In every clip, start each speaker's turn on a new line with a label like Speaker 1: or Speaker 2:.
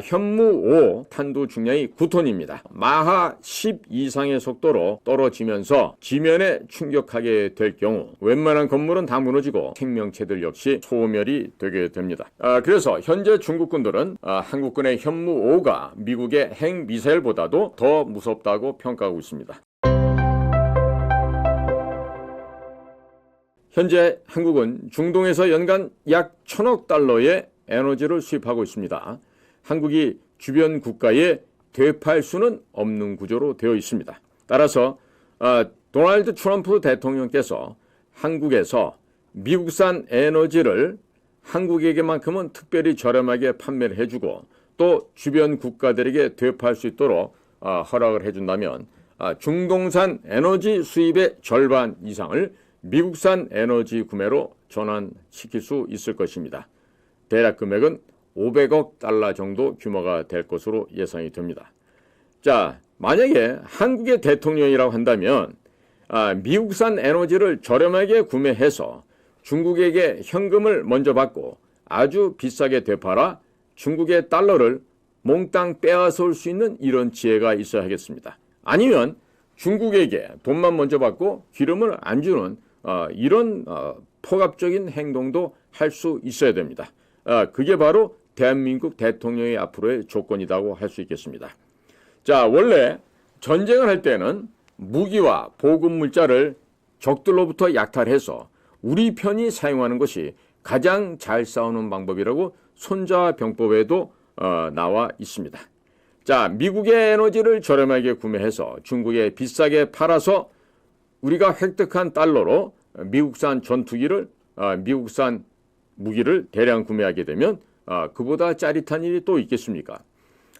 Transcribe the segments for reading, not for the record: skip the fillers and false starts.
Speaker 1: 현무 5 탄도 중량이 9톤입니다. 마하 10 이상의 속도로 떨어지면서 지면에 충격하게 될 경우 웬만한 건물은 다 무너지고 생명체들 역시 소멸이 되게 됩니다. 그래서 현재 중국군들은 한국군의 현무 5가 미국의 핵미사일보다도 더 무섭다고 평가하고 있습니다. 현재 한국은 중동에서 연간 약 1,000억 달러의 에너지를 수입하고 있습니다. 한국이 주변 국가에 되팔 수는 없는 구조로 되어 있습니다. 따라서 도널드 트럼프 대통령께서 한국에서 미국산 에너지를 한국에게만큼은 특별히 저렴하게 판매를 해주고 또 주변 국가들에게 되팔 수 있도록 허락을 해준다면 중동산 에너지 수입의 절반 이상을 미국산 에너지 구매로 전환시킬 수 있을 것입니다. 대략 금액은 500억 달러 정도 규모가 될 것으로 예상이 됩니다. 자, 만약에 한국의 대통령이라고 한다면 미국산 에너지를 저렴하게 구매해서 중국에게 현금을 먼저 받고 아주 비싸게 되팔아 중국의 달러를 몽땅 빼앗을 수 있는 이런 지혜가 있어야 하겠습니다. 아니면 중국에게 돈만 먼저 받고 기름을 안 주는 이런 포갑적인 행동도 할 수 있어야 됩니다. 그게 바로 대한민국 대통령의 앞으로의 조건이라고 할 수 있겠습니다. 자, 원래 전쟁을 할 때는 무기와 보급물자를 적들로부터 약탈해서 우리 편이 사용하는 것이 가장 잘 싸우는 방법이라고 손자병법에도 나와 있습니다. 자, 미국의 에너지를 저렴하게 구매해서 중국에 비싸게 팔아서 우리가 획득한 달러로 미국산 전투기를 미국산 무기를 대량 구매하게 되면 그보다 짜릿한 일이 또 있겠습니까?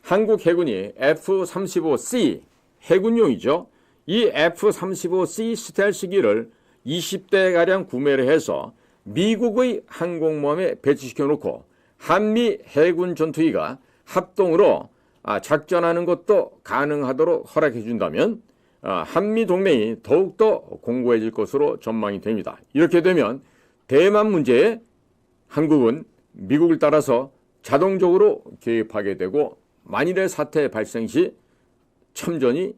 Speaker 1: 한국 해군이 F-35C 해군용이죠. 이 F-35C 스텔스기를 20대가량 구매를 해서 미국의 항공모함에 배치시켜 놓고 한미 해군 전투기가 합동으로 작전하는 것도 가능하도록 허락해 준다면 한미 동맹이 더욱더 공고해질 것으로 전망이 됩니다. 이렇게 되면 대만 문제에 한국은 미국을 따라서 자동적으로 개입하게 되고 만일의 사태 발생 시 참전이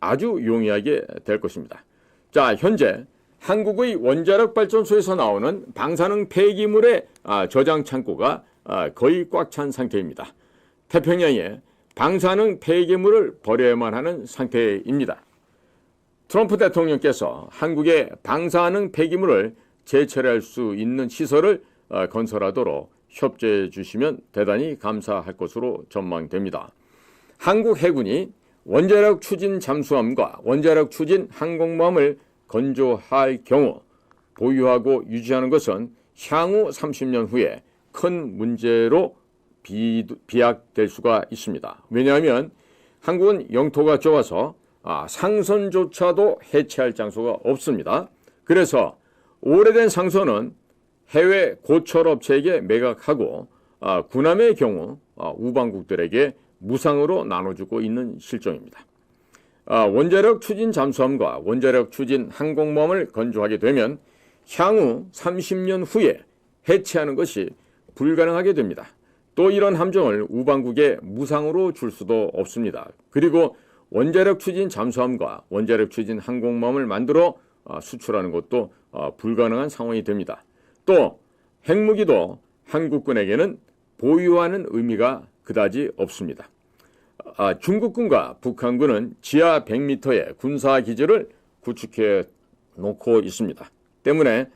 Speaker 1: 아주 용이하게 될 것입니다. 자, 현재 한국의 원자력 발전소에서 나오는 방사능 폐기물의 저장 창고가 거의 꽉 찬 상태입니다. 태평양에 방사능 폐기물을 버려야만 하는 상태입니다. 트럼프 대통령께서 한국의 방사능 폐기물을 재처리할 수 있는 시설을 건설하도록 협조해 주시면 대단히 감사할 것으로 전망됩니다. 한국 해군이 원자력 추진 잠수함과 원자력 추진 항공모함을 건조할 경우 보유하고 유지하는 것은 향후 30년 후에 큰 문제로 비약될 수가 있습니다. 왜냐하면 한국은 영토가 좁아서 상선조차도 해체할 장소가 없습니다. 그래서 오래된 상선은 해외 고철업체에게 매각하고 군함의 경우 우방국들에게 무상으로 나눠주고 있는 실정입니다. 원자력 추진 잠수함과 원자력 추진 항공모함을 건조하게 되면 향후 30년 후에 해체하는 것이 불가능하게 됩니다. 또 이런 함정을 우방국에 무상으로 줄 수도 없습니다. 그리고 원자력 추진 잠수함과 원자력 추진 항공모함을 만들어 수출하는 것도 불가능한 상황이 됩니다. 또 핵무기도 한국군에게는 보유하는 의미가 그다지 없습니다. 중국군과 북한군은 지하 100m의 군사기지를 구축해 놓고 있습니다. 때문에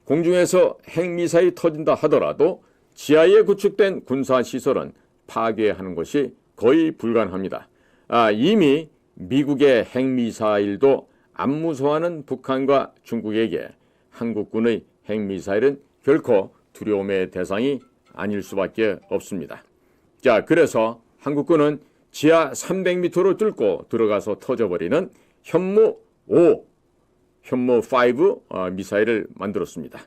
Speaker 1: 공중에서 핵미사일이 터진다 하더라도 지하에 구축된 군사시설은 파괴하는 것이 거의 불가능합니다. 이미 미국의 핵미사일도 안 무서워하는 북한과 중국에게 한국군의 핵미사일은 결코 두려움의 대상이 아닐 수밖에 없습니다. 자, 그래서 한국군은 지하 300m로 뚫고 들어가서 터져버리는 현무5 미사일을 만들었습니다.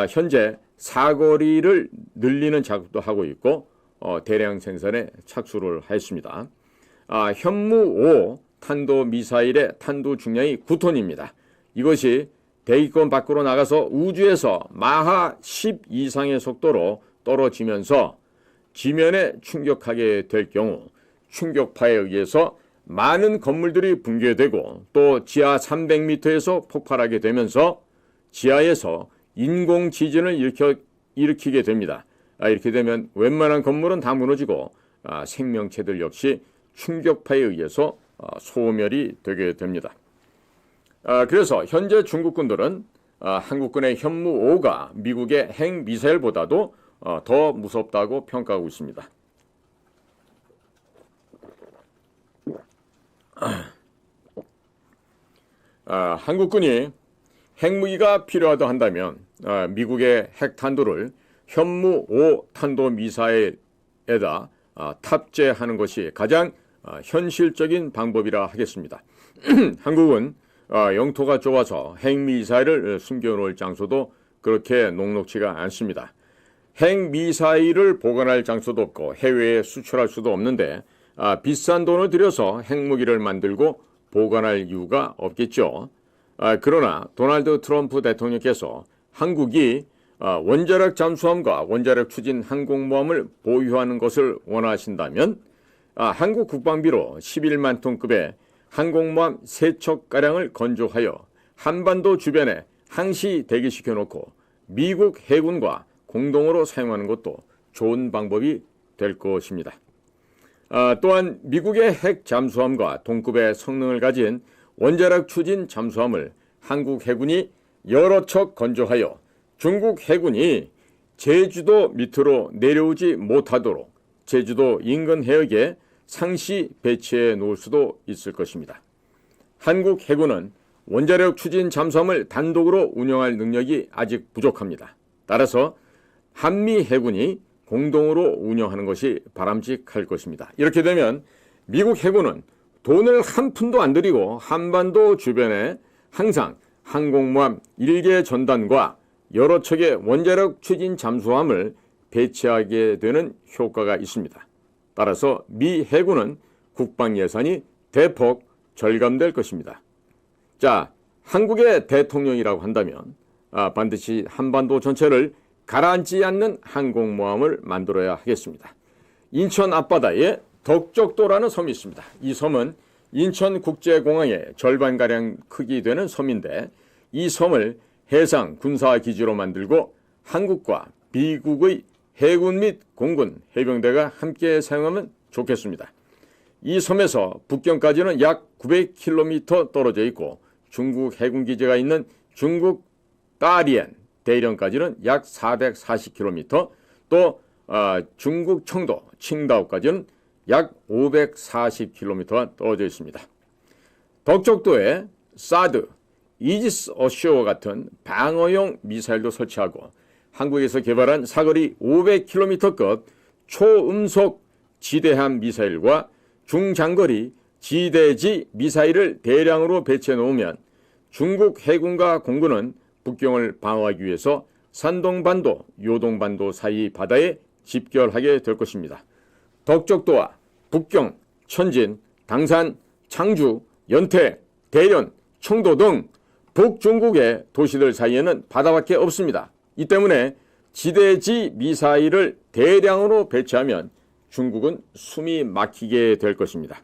Speaker 1: 현재 사거리를 늘리는 작업도 하고 있고 대량 생산에 착수를 했습니다. 현무5 탄도 미사일의 탄도 중량이 9톤입니다. 이것이 대기권 밖으로 나가서 우주에서 마하 10 이상의 속도로 떨어지면서 지면에 충격하게 될 경우 충격파에 의해서 많은 건물들이 붕괴되고 또 지하 300m에서 폭발하게 되면서 지하에서 인공 지진을 일으키게 됩니다. 이렇게 되면 웬만한 건물은 다 무너지고 생명체들 역시 충격파에 의해서 소멸이 되게 됩니다. 그래서 현재 중국군들은 한국군의 현무5가 미국의 핵미사일보다도 더 무섭다고 평가하고 있습니다. 한국군이 핵무기가 필요하다 한다면 미국의 핵탄두를 현무5 탄도미사일에다 탑재하는 것이 가장 현실적인 방법이라 하겠습니다. 한국은 영토가 좁아서 핵미사일을 숨겨놓을 장소도 그렇게 녹록지가 않습니다. 핵미사일을 보관할 장소도 없고 해외에 수출할 수도 없는데 비싼 돈을 들여서 핵무기를 만들고 보관할 이유가 없겠죠. 그러나 도널드 트럼프 대통령께서 한국이 원자력 잠수함과 원자력 추진 항공모함을 보유하는 것을 원하신다면 한국 국방비로 11만 톤급의 항공모함 3척가량을 건조하여 한반도 주변에 항시 대기시켜놓고 미국 해군과 공동으로 사용하는 것도 좋은 방법이 될 것입니다. 또한 미국의 핵 잠수함과 동급의 성능을 가진 원자력 추진 잠수함을 한국 해군이 여러 척 건조하여 중국 해군이 제주도 밑으로 내려오지 못하도록 제주도 인근 해역에 상시 배치해 놓을 수도 있을 것입니다. 한국 해군은 원자력 추진 잠수함을 단독으로 운영할 능력이 아직 부족합니다. 따라서 한미 해군이 공동으로 운영하는 것이 바람직할 것입니다. 이렇게 되면 미국 해군은 돈을 한 푼도 안 들이고 한반도 주변에 항상 항공모함 1개 전단과 여러 척의 원자력 추진 잠수함을 배치하게 되는 효과가 있습니다. 따라서 미 해군은 국방 예산이 대폭 절감될 것입니다. 자, 한국의 대통령이라고 한다면 반드시 한반도 전체를 가라앉지 않는 항공모함을 만들어야 하겠습니다. 인천 앞바다에 덕적도라는 섬이 있습니다. 이 섬은 인천국제공항의 절반가량 크기 되는 섬인데 이 섬을 해상 군사기지로 만들고 한국과 미국의 해군 및 공군, 해병대가 함께 사용하면 좋겠습니다. 이 섬에서 북경까지는 약 900km 떨어져 있고 중국 해군기지가 있는 중국 다리엔 대련까지는 약 440km, 또 중국 청도 칭다오까지는 약 540km가 떨어져 있습니다. 덕적도에 사드, 이지스 어쇼어 같은 방어용 미사일도 설치하고 한국에서 개발한 사거리 500km급 초음속 지대함 미사일과 중장거리 지대지 미사일을 대량으로 배치해 놓으면 중국 해군과 공군은 북경을 방어하기 위해서 산동반도, 요동반도 사이 바다에 집결하게 될 것입니다. 덕적도와 북경, 천진, 당산, 창주, 연태, 대련, 청도 등 북중국의 도시들 사이에는 바다밖에 없습니다. 이 때문에 지대지 미사일을 대량으로 배치하면 중국은 숨이 막히게 될 것입니다.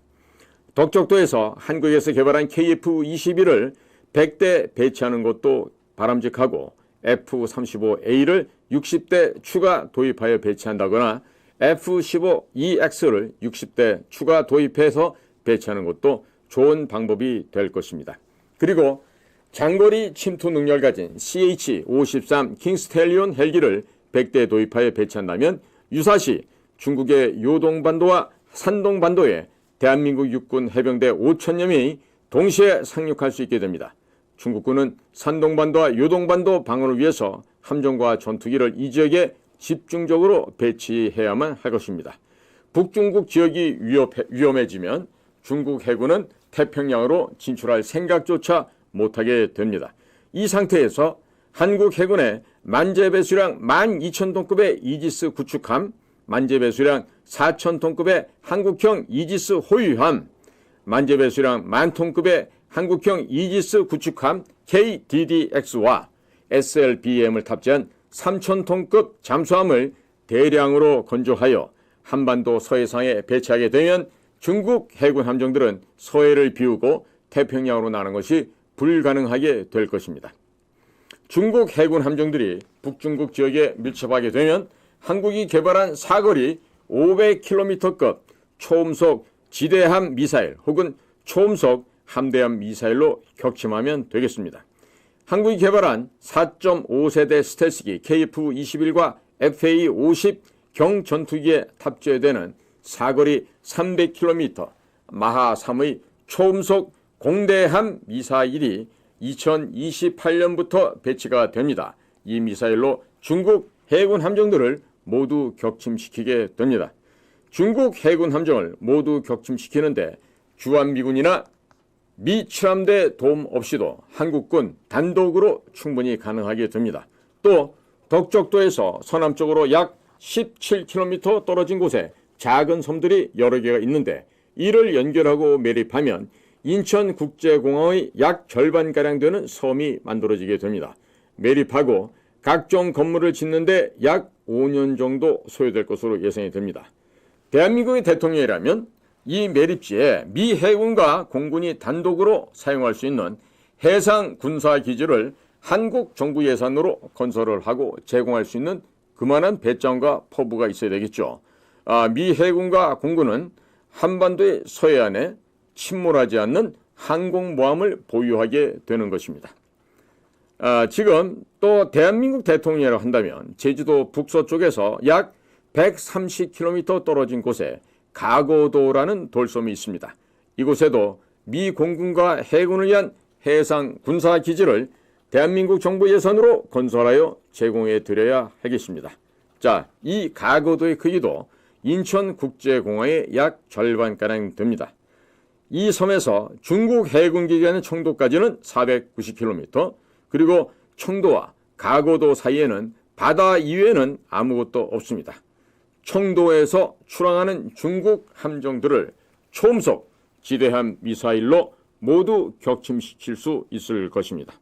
Speaker 1: 덕적도에서 한국에서 개발한 KF-21을 100대 배치하는 것도 바람직하고 F-35A를 60대 추가 도입하여 배치한다거나 F-15EX를 60대 추가 도입해서 배치하는 것도 좋은 방법이 될 것입니다. 그리고 장거리 침투 능력을 가진 CH-53 킹스텔리온 헬기를 100대 도입하여 배치한다면 유사시 중국의 요동반도와 산동반도에 대한민국 육군 해병대 5천여 명이 동시에 상륙할 수 있게 됩니다. 중국군은 산동반도와 요동반도 방어를 위해서 함정과 전투기를 이 지역에 집중적으로 배치해야만 할 것입니다. 북중국 지역이 위험해지면 중국 해군은 태평양으로 진출할 생각조차 못하게 됩니다. 이 상태에서 한국 해군의 만재배수량 12,000톤급의 이지스 구축함, 만재배수량 4,000톤급의 한국형 이지스 호위함, 만재배수량 10,000톤급의 한국형 이지스 구축함 KDDX와 SLBM을 탑재한 3,000톤급 잠수함을 대량으로 건조하여 한반도 서해상에 배치하게 되면 중국 해군 함정들은 서해를 비우고 태평양으로 나가는 것이 불가능하게 될 것입니다. 중국 해군 함정들이 북중국 지역에 밀집하게 되면 한국이 개발한 사거리 500km급 초음속 지대함 미사일 혹은 초음속 함대함 미사일로 격침하면 되겠습니다. 한국이 개발한 4.5세대 스텔스기 KF-21과 FA-50 경전투기에 탑재되는 사거리 300km 마하3의 초음속 공대함 미사일이 2028년부터 배치가 됩니다. 이 미사일로 중국 해군 함정들을 모두 격침시키게 됩니다. 중국 해군 함정을 모두 격침시키는데 주한미군이나 미 7함대 도움 없이도 한국군 단독으로 충분히 가능하게 됩니다. 또 덕적도에서 서남쪽으로 약 17km 떨어진 곳에 작은 섬들이 여러 개가 있는데 이를 연결하고 매립하면 인천국제공항의 약 절반가량 되는 섬이 만들어지게 됩니다. 매립하고 각종 건물을 짓는데 약 5년 정도 소요될 것으로 예상이 됩니다. 대한민국의 대통령이라면 이 매립지에 미 해군과 공군이 단독으로 사용할 수 있는 해상 군사기지를 한국 정부 예산으로 건설을 하고 제공할 수 있는 그만한 배짱과 포부가 있어야 되겠죠. 미 해군과 공군은 한반도의 서해안에 침몰하지 않는 항공모함을 보유하게 되는 것입니다. 지금 또 대한민국 대통령이라고 한다면 제주도 북서쪽에서 약 130km 떨어진 곳에 가고도라는 돌섬이 있습니다. 이곳에도 미 공군과 해군을 위한 해상 군사기지를 대한민국 정부 예산으로 건설하여 제공해 드려야 하겠습니다. 자, 이 가고도의 크기도 인천국제공항의 약 절반가량 됩니다. 이 섬에서 중국 해군기지가 있는 청도까지는 490km, 그리고 청도와 가고도 사이에는 바다 이외에는 아무것도 없습니다. 청도에서 출항하는 중국 함정들을 초음속 지대함 미사일로 모두 격침시킬 수 있을 것입니다.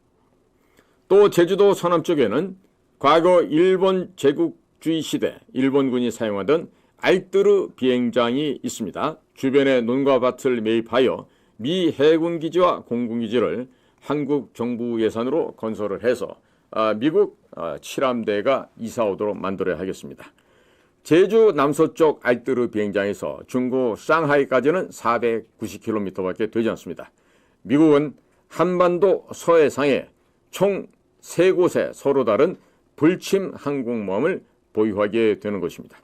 Speaker 1: 또 제주도 서남쪽에는 과거 일본 제국주의 시대 일본군이 사용하던 알뜨르 비행장이 있습니다. 주변의 논과 밭을 매입하여 미 해군기지와 공군기지를 한국 정부 예산으로 건설을 해서 미국 7함대가 이사오도록 만들어야 하겠습니다. 제주 남서쪽 알뜨르 비행장에서 중국 상하이까지는 490km밖에 되지 않습니다. 미국은 한반도 서해상에 총 3곳에 서로 다른 불침 항공모함을 보유하게 되는 것입니다.